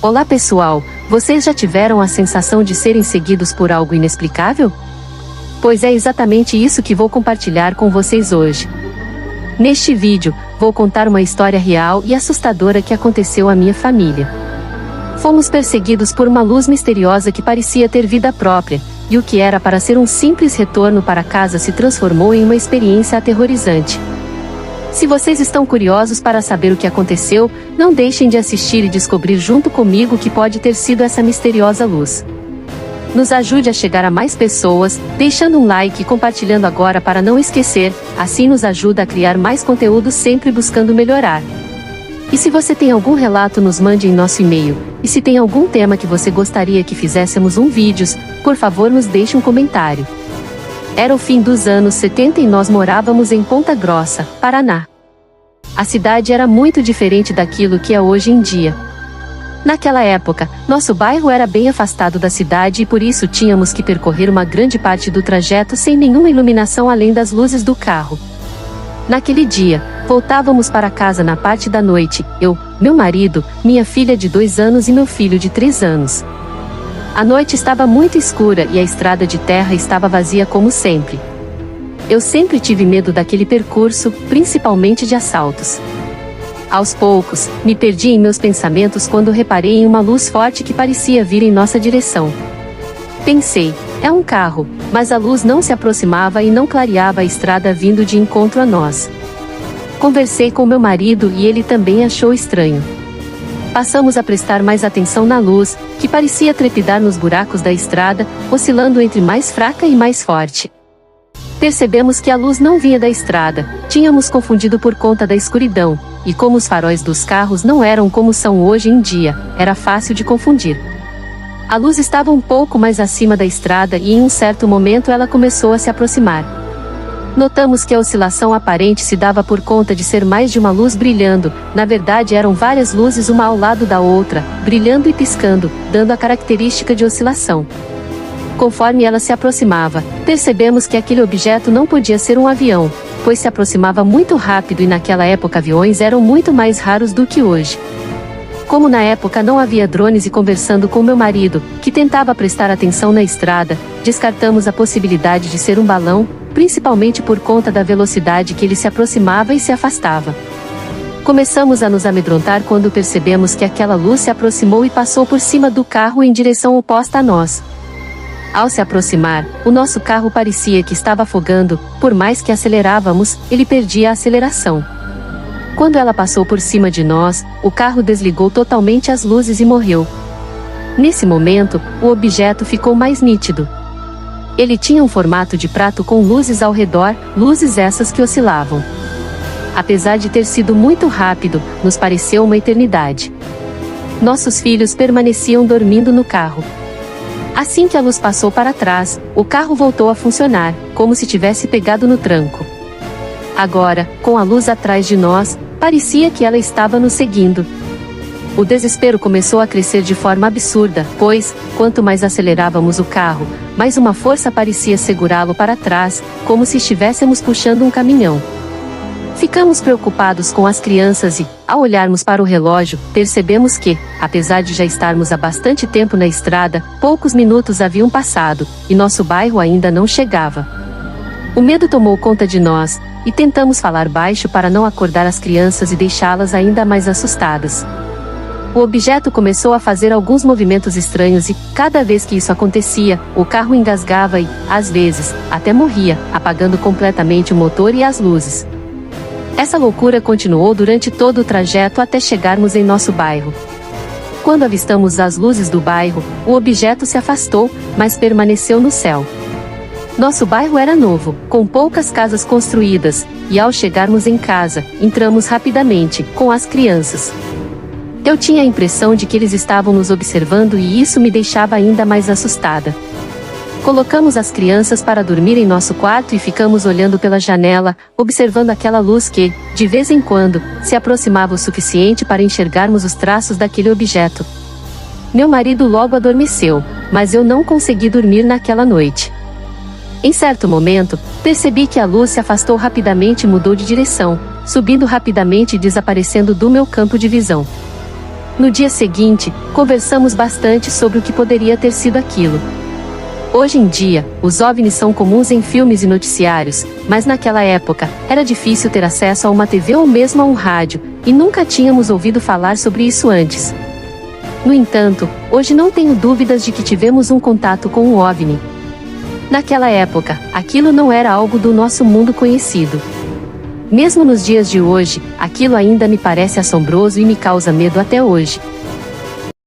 Olá pessoal, vocês já tiveram a sensação de serem seguidos por algo inexplicável? Pois é exatamente isso que vou compartilhar com vocês hoje. Neste vídeo, vou contar uma história real e assustadora que aconteceu à minha família. Fomos perseguidos por uma luz misteriosa que parecia ter vida própria, e o que era para ser um simples retorno para casa se transformou em uma experiência aterrorizante. Se vocês estão curiosos para saber o que aconteceu, não deixem de assistir e descobrir junto comigo o que pode ter sido essa misteriosa luz. Nos ajude a chegar a mais pessoas, deixando um like e compartilhando agora para não esquecer, assim nos ajuda a criar mais conteúdo sempre buscando melhorar. E se você tem algum relato, nos mande em nosso e-mail, e se tem algum tema que você gostaria que fizéssemos vídeos, por favor nos deixe um comentário. Era o fim dos anos 70 e nós morávamos em Ponta Grossa, Paraná. A cidade era muito diferente daquilo que é hoje em dia. Naquela época, nosso bairro era bem afastado da cidade e por isso tínhamos que percorrer uma grande parte do trajeto sem nenhuma iluminação além das luzes do carro. Naquele dia, voltávamos para casa na parte da noite, eu, meu marido, minha filha de 2 anos e meu filho de 3 anos. A noite estava muito escura e a estrada de terra estava vazia como sempre. Eu sempre tive medo daquele percurso, principalmente de assaltos. Aos poucos, me perdi em meus pensamentos quando reparei em uma luz forte que parecia vir em nossa direção. Pensei, é um carro, mas a luz não se aproximava e não clareava a estrada vindo de encontro a nós. Conversei com meu marido e ele também achou estranho. Passamos a prestar mais atenção na luz, que parecia trepidar nos buracos da estrada, oscilando entre mais fraca e mais forte. Percebemos que a luz não vinha da estrada, tínhamos confundido por conta da escuridão, e como os faróis dos carros não eram como são hoje em dia, era fácil de confundir. A luz estava um pouco mais acima da estrada e em um certo momento ela começou a se aproximar. Notamos que a oscilação aparente se dava por conta de ser mais de uma luz brilhando, na verdade eram várias luzes uma ao lado da outra, brilhando e piscando, dando a característica de oscilação. Conforme ela se aproximava, percebemos que aquele objeto não podia ser um avião, pois se aproximava muito rápido e naquela época aviões eram muito mais raros do que hoje. Como na época não havia drones e conversando com meu marido, que tentava prestar atenção na estrada, descartamos a possibilidade de ser um balão, principalmente por conta da velocidade que ele se aproximava e se afastava. Começamos a nos amedrontar quando percebemos que aquela luz se aproximou e passou por cima do carro em direção oposta a nós. Ao se aproximar, o nosso carro parecia que estava afogando, por mais que acelerávamos, ele perdia a aceleração. Quando ela passou por cima de nós, o carro desligou totalmente as luzes e morreu. Nesse momento, o objeto ficou mais nítido. Ele tinha um formato de prato com luzes ao redor, luzes essas que oscilavam. Apesar de ter sido muito rápido, nos pareceu uma eternidade. Nossos filhos permaneciam dormindo no carro. Assim que a luz passou para trás, o carro voltou a funcionar, como se tivesse pegado no tranco. Agora, com a luz atrás de nós, parecia que ela estava nos seguindo. O desespero começou a crescer de forma absurda, pois, quanto mais acelerávamos o carro, mais uma força parecia segurá-lo para trás, como se estivéssemos puxando um caminhão. Ficamos preocupados com as crianças e, ao olharmos para o relógio, percebemos que, apesar de já estarmos há bastante tempo na estrada, poucos minutos haviam passado, e nosso bairro ainda não chegava. O medo tomou conta de nós, e tentamos falar baixo para não acordar as crianças e deixá-las ainda mais assustadas. O objeto começou a fazer alguns movimentos estranhos e, cada vez que isso acontecia, o carro engasgava e, às vezes, até morria, apagando completamente o motor e as luzes. Essa loucura continuou durante todo o trajeto até chegarmos em nosso bairro. Quando avistamos as luzes do bairro, o objeto se afastou, mas permaneceu no céu. Nosso bairro era novo, com poucas casas construídas, e ao chegarmos em casa, entramos rapidamente, com as crianças. Eu tinha a impressão de que eles estavam nos observando e isso me deixava ainda mais assustada. Colocamos as crianças para dormir em nosso quarto e ficamos olhando pela janela, observando aquela luz que, de vez em quando, se aproximava o suficiente para enxergarmos os traços daquele objeto. Meu marido logo adormeceu, mas eu não consegui dormir naquela noite. Em certo momento, percebi que a luz se afastou rapidamente e mudou de direção, subindo rapidamente e desaparecendo do meu campo de visão. No dia seguinte, conversamos bastante sobre o que poderia ter sido aquilo. Hoje em dia, os OVNIs são comuns em filmes e noticiários, mas naquela época, era difícil ter acesso a uma TV ou mesmo a um rádio, e nunca tínhamos ouvido falar sobre isso antes. No entanto, hoje não tenho dúvidas de que tivemos um contato com um OVNI. Naquela época, aquilo não era algo do nosso mundo conhecido. Mesmo nos dias de hoje, aquilo ainda me parece assombroso e me causa medo até hoje.